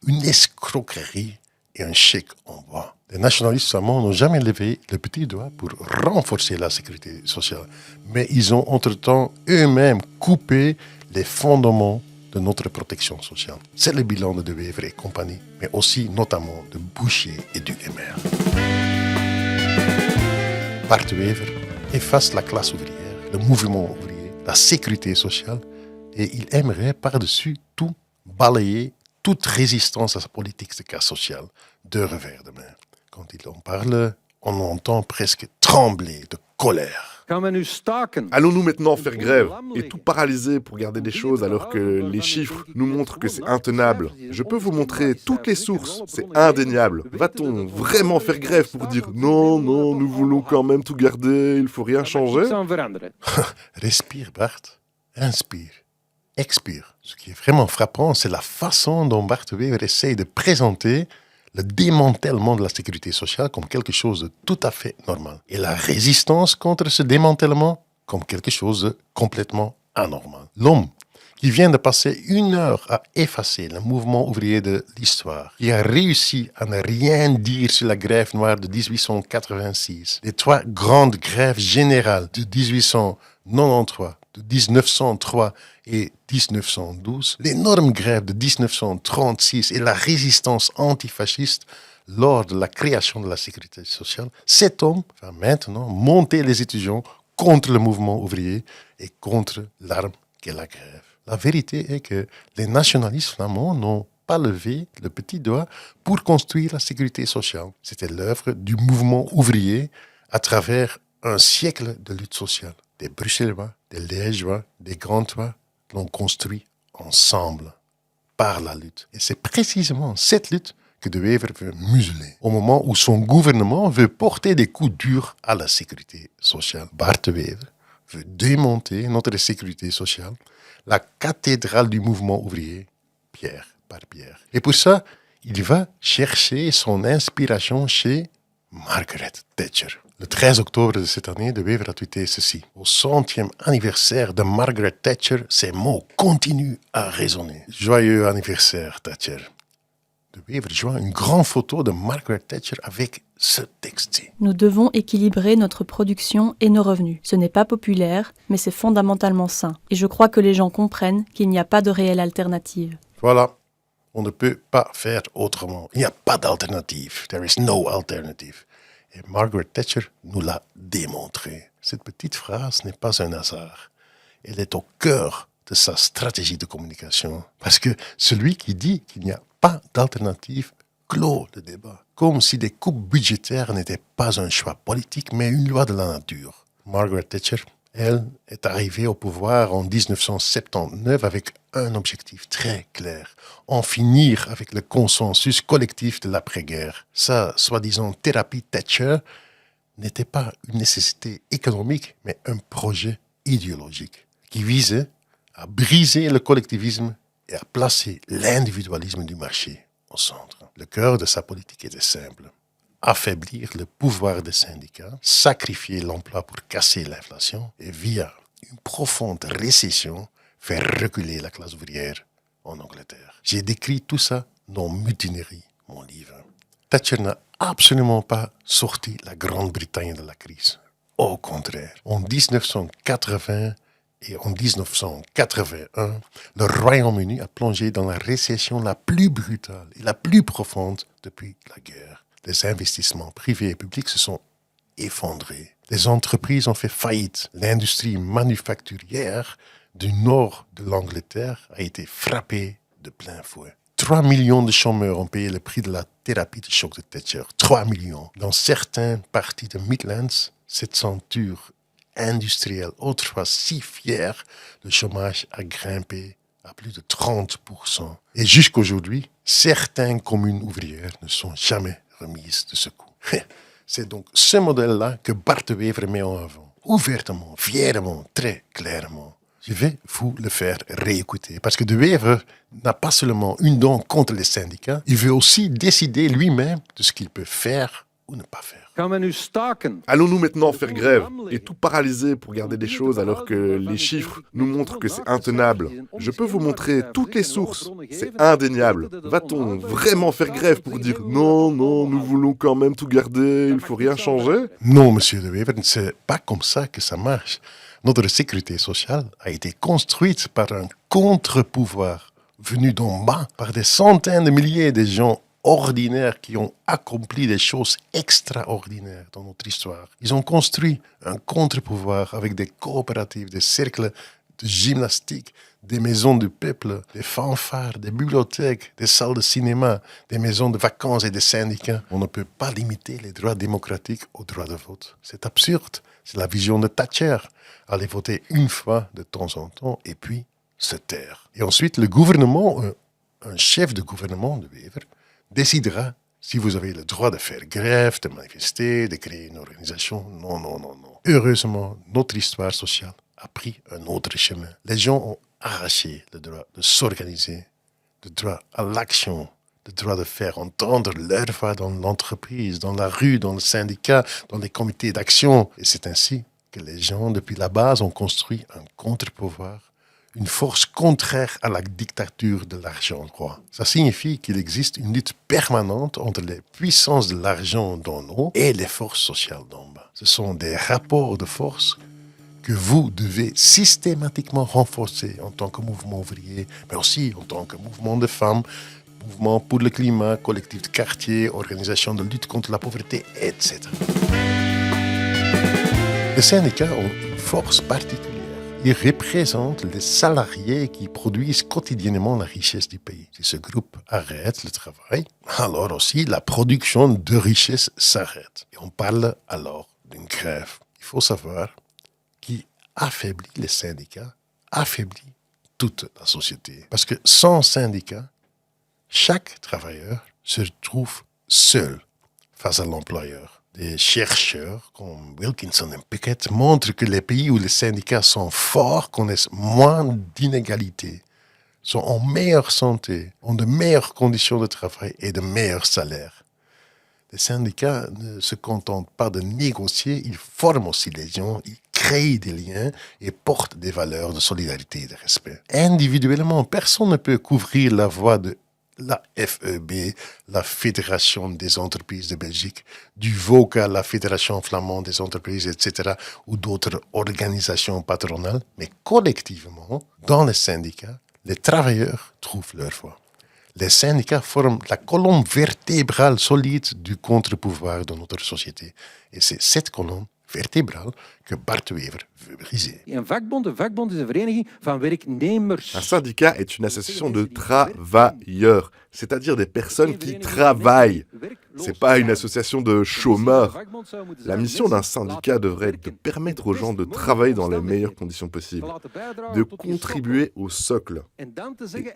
[SPEAKER 1] Une escroquerie et un chèque en bois. Les nationalistes flamands n'ont jamais levé le petit doigt pour renforcer la sécurité sociale, mais ils ont entre-temps eux-mêmes coupé les fondements de notre protection sociale. C'est le bilan de Wever et compagnie, mais aussi notamment de Bouchier et du MR. Bart de Wever efface la classe ouvrière, le mouvement ouvrier, la sécurité sociale, et il aimerait par-dessus tout balayer toute résistance à sa politique de casse sociale de revers de main. Quand il en parle, on entend presque trembler de colère.
[SPEAKER 3] Allons-nous maintenant faire grève et tout paralyser pour garder des choses alors que les chiffres nous montrent que c'est intenable? Je peux vous montrer toutes les sources, c'est indéniable. Va-t-on vraiment faire grève pour dire non, nous voulons quand même tout garder, il faut rien changer?
[SPEAKER 1] Respire, Bart. Inspire. Expire. Ce qui est vraiment frappant, c'est la façon dont Bart de Wever essaye de présenter le démantèlement de la sécurité sociale comme quelque chose de tout à fait normal. Et la résistance contre ce démantèlement comme quelque chose de complètement anormal. L'homme qui vient de passer 1 heure à effacer le mouvement ouvrier de l'histoire, qui a réussi à ne rien dire sur la grève noire de 1886, les 3 grandes grèves générales de 1893, de 1903 et 1912, l'énorme grève de 1936 et la résistance antifasciste lors de la création de la sécurité sociale, cet homme va maintenant monter les étudiants contre le mouvement ouvrier et contre l'arme qu'est la grève. La vérité est que les nationalistes flamands n'ont pas levé le petit doigt pour construire la sécurité sociale. C'était l'œuvre du mouvement ouvrier à travers un siècle de lutte sociale. Des Bruxellois, des Liégeois, des Gantois l'ont construit ensemble, par la lutte. Et c'est précisément cette lutte que De Wever veut museler, au moment où son gouvernement veut porter des coups durs à la sécurité sociale. Bart de Wever veut démonter notre sécurité sociale, la cathédrale du mouvement ouvrier, pierre par pierre. Et pour ça, il va chercher son inspiration chez Margaret Thatcher. Le 13 octobre de cette année, De Wever a tweeté ceci. Au 100e anniversaire de Margaret Thatcher, ces mots continuent à résonner. Joyeux anniversaire, Thatcher. De Wever joint une grande photo de Margaret Thatcher avec ce texte.
[SPEAKER 5] Nous devons équilibrer notre production et nos revenus. Ce n'est pas populaire, mais c'est fondamentalement sain. Et je crois que les gens comprennent qu'il n'y a pas de réelle alternative.
[SPEAKER 1] Voilà. On ne peut pas faire autrement. Il n'y a pas d'alternative. There is no alternative. Et Margaret Thatcher nous l'a démontré. Cette petite phrase n'est pas un hasard. Elle est au cœur de sa stratégie de communication. Parce que celui qui dit qu'il n'y a pas d'alternative clôt le débat. Comme si des coupes budgétaires n'étaient pas un choix politique, mais une loi de la nature. Margaret Thatcher, elle, est arrivée au pouvoir en 1979 avec un objectif très clair. En finir avec le consensus collectif de l'après-guerre. Sa soi-disant thérapie Thatcher n'était pas une nécessité économique, mais un projet idéologique qui visait à briser le collectivisme et à placer l'individualisme du marché au centre. Le cœur de sa politique était simple. Affaiblir le pouvoir des syndicats, sacrifier l'emploi pour casser l'inflation et via une profonde récession, faire reculer la classe ouvrière en Angleterre. J'ai décrit tout ça dans Mutinerie, mon livre. Thatcher n'a absolument pas sorti la Grande-Bretagne de la crise. Au contraire, en 1980 et en 1981, le Royaume-Uni a plongé dans la récession la plus brutale et la plus profonde depuis la guerre. Les investissements privés et publics se sont effondrés. Les entreprises ont fait faillite. L'industrie manufacturière du nord de l'Angleterre a été frappée de plein fouet. 3 millions de chômeurs ont payé le prix de la thérapie de choc de Thatcher. 3 millions. Dans certaines parties de Midlands, cette ceinture industrielle, autrefois si fière, le chômage a grimpé à plus de 30%. Et jusqu'aujourd'hui, certaines communes ouvrières ne sont jamais remises de ce coup. C'est donc ce modèle-là que Bart de Wever met en avant, ouvertement, fièrement, très clairement. Je vais vous le faire réécouter, parce que de Wever n'a pas seulement une dent contre les syndicats, il veut aussi décider lui-même de ce qu'il peut faire ou ne pas faire.
[SPEAKER 3] Allons-nous maintenant faire grève et tout paralyser pour garder des choses alors que les chiffres nous montrent que c'est intenable? Je peux vous montrer toutes les sources, c'est indéniable. Va-t-on vraiment faire grève pour dire non, nous voulons quand même tout garder, il ne faut rien changer?
[SPEAKER 1] Non, monsieur de Wever, c'est pas comme ça que ça marche. Notre sécurité sociale a été construite par un contre-pouvoir venu d'en bas, par des centaines de milliers de gens ordinaires qui ont accompli des choses extraordinaires dans notre histoire. Ils ont construit un contre-pouvoir avec des coopératives, des cercles de gymnastique, des maisons du peuple, des fanfares, des bibliothèques, des salles de cinéma, des maisons de vacances et des syndicats. On ne peut pas limiter les droits démocratiques au droit de vote. C'est absurde. C'est la vision de Thatcher. Aller voter une fois de temps en temps et puis se taire. Et ensuite, le gouvernement, un chef de gouvernement de Wever, décidera si vous avez le droit de faire grève, de manifester, de créer une organisation. Non. Heureusement, notre histoire sociale a pris un autre chemin. Les gens ont arraché le droit de s'organiser, le droit à l'action, le droit de faire entendre leur voix dans l'entreprise, dans la rue, dans le syndicat, dans les comités d'action. Et c'est ainsi que les gens, depuis la base, ont construit un contre-pouvoir, une force contraire à la dictature de l'argent roi. Ça signifie qu'il existe une lutte permanente entre les puissances de l'argent d'en haut et les forces sociales d'en bas. Ce sont des rapports de force que vous devez systématiquement renforcer en tant que mouvement ouvrier, mais aussi en tant que mouvement de femmes, mouvement pour le climat, collectif de quartier, organisation de lutte contre la pauvreté, etc. Les syndicats ont une force particulière. Ils représentent les salariés qui produisent quotidiennement la richesse du pays. Si ce groupe arrête le travail, alors aussi la production de richesse s'arrête. Et on parle alors d'une grève. Il faut savoir qui affaiblit les syndicats, affaiblit toute la société. Parce que sans syndicats, chaque travailleur se trouve seul face à l'employeur. Des chercheurs comme Wilkinson et Pickett montrent que les pays où les syndicats sont forts connaissent moins d'inégalités, sont en meilleure santé, ont de meilleures conditions de travail et de meilleurs salaires. Les syndicats ne se contentent pas de négocier, ils forment aussi les gens, ils créent des liens et portent des valeurs de solidarité et de respect. Individuellement, personne ne peut couvrir la voix de la FEB, la Fédération des entreprises de Belgique, du VOCA, la Fédération flamande des entreprises, etc., ou d'autres organisations patronales, mais collectivement, dans les syndicats, les travailleurs trouvent leur voix. Les syndicats forment la colonne vertébrale solide du contre-pouvoir de notre société. Et c'est cette colonne vertébrale que Bart Wever veut briser.
[SPEAKER 4] Een vakbond is een vereniging van werknemers.
[SPEAKER 3] Un syndicat est une association de travailleurs, c'est-à-dire des personnes qui travaillent. C'est pas une association de chômeurs. La mission d'un syndicat devrait être de permettre aux gens de travailler dans les meilleures conditions possibles, de contribuer au socle, et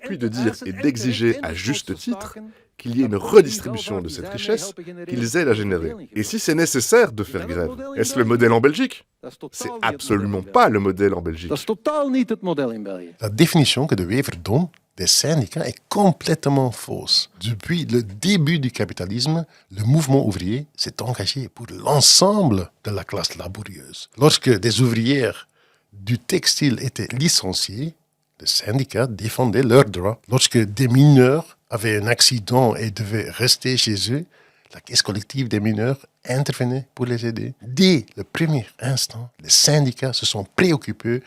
[SPEAKER 3] puis de dire et d'exiger à juste titre qu'il y ait une redistribution de cette richesse qu'ils aident à générer. Et si c'est nécessaire de faire grève, est-ce le modèle en Belgique ? C'est absolument pas le modèle en Belgique.
[SPEAKER 4] Dat is totaal niet het model in België.
[SPEAKER 1] La définition que de Wever donne des syndicats est complètement fausse. Depuis le début du capitalisme, le mouvement ouvrier s'est engagé pour l'ensemble de la classe laborieuse. Lorsque des ouvrières du textile étaient licenciées, les syndicats défendaient leurs droits. Lorsque des mineurs avaient un accident et devaient rester chez eux, la caisse collective des mineurs intervenait pour les aider. Dès le premier instant, les syndicats se sont préoccupés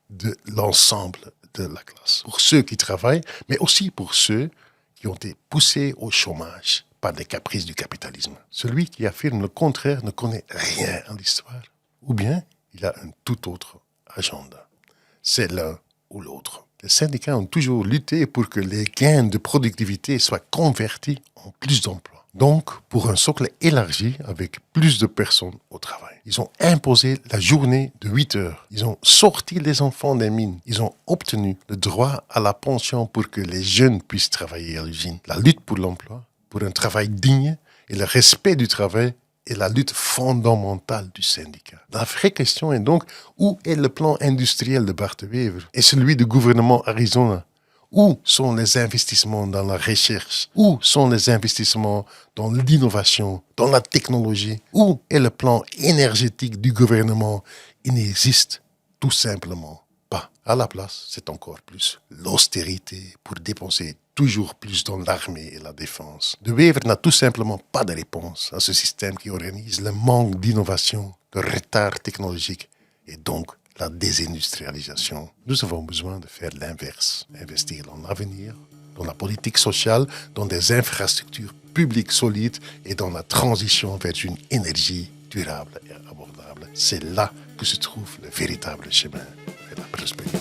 [SPEAKER 1] de l'ensemble de la classe. Pour ceux qui travaillent, mais aussi pour ceux qui ont été poussés au chômage par les caprices du capitalisme. Celui qui affirme le contraire ne connaît rien en l'histoire. Ou bien, il a un tout autre agenda. C'est l'un ou l'autre. Les syndicats ont toujours lutté pour que les gains de productivité soient convertis en plus d'emplois. Donc, pour un socle élargi avec plus de personnes au travail. Ils ont imposé la journée de 8 heures. Ils ont sorti les enfants des mines. Ils ont obtenu le droit à la pension pour que les jeunes puissent travailler à l'usine. La lutte pour l'emploi, pour un travail digne et le respect du travail est la lutte fondamentale du syndicat. La vraie question est donc, où est le plan industriel de Bart Wever et celui du gouvernement Arizona? Où sont les investissements dans la recherche? Où sont les investissements dans l'innovation, dans la technologie? Où est le plan énergétique du gouvernement? Il n'existe tout simplement pas. À la place, c'est encore plus l'austérité pour dépenser toujours plus dans l'armée et la défense. De Wever n'a tout simplement pas de réponse à ce système qui organise le manque d'innovation, le retard technologique et donc la désindustrialisation. Nous avons besoin de faire l'inverse, investir dans l'avenir, dans la politique sociale, dans des infrastructures publiques solides et dans la transition vers une énergie durable et abordable. C'est là que se trouve le véritable chemin vers la prospérité.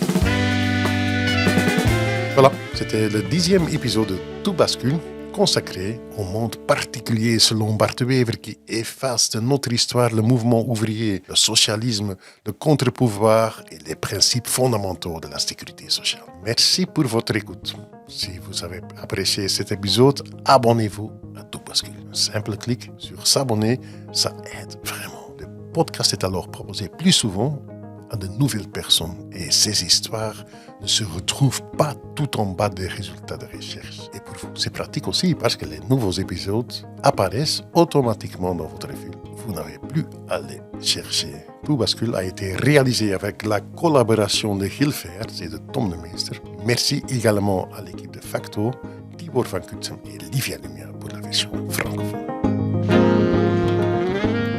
[SPEAKER 1] Voilà, c'était le 10e épisode de Tout bascule, consacré au monde particulier selon Bart Wever qui efface de notre histoire le mouvement ouvrier, le socialisme, le contre-pouvoir et les principes fondamentaux de la sécurité sociale. Merci pour votre écoute. Si vous avez apprécié cet épisode, abonnez-vous à Tout bascule. Un simple clic sur s'abonner, ça aide vraiment. Le podcast est alors proposé plus souvent à de nouvelles personnes et ces histoires ne se retrouvent pas tout en bas des résultats de recherche. Et pour vous, c'est pratique aussi parce que les nouveaux épisodes apparaissent automatiquement dans votre fil. Vous n'avez plus à les chercher. Tout bascule a été réalisé avec la collaboration de Gilles Verts et de Tom de Meester. Merci également à l'équipe de Facto, Tibor van Kutzen et Livia Lumia pour la version francophone.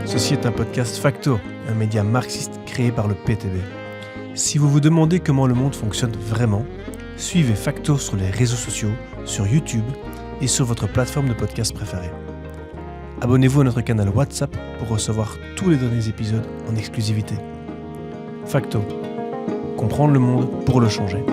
[SPEAKER 6] Ceci est un podcast Facto, un média marxiste créé par le PTB. Si vous vous demandez comment le monde fonctionne vraiment, suivez Facto sur les réseaux sociaux, sur YouTube et sur votre plateforme de podcast préférée. Abonnez-vous à notre canal WhatsApp pour recevoir tous les derniers épisodes en exclusivité. Facto. Comprendre le monde pour le changer.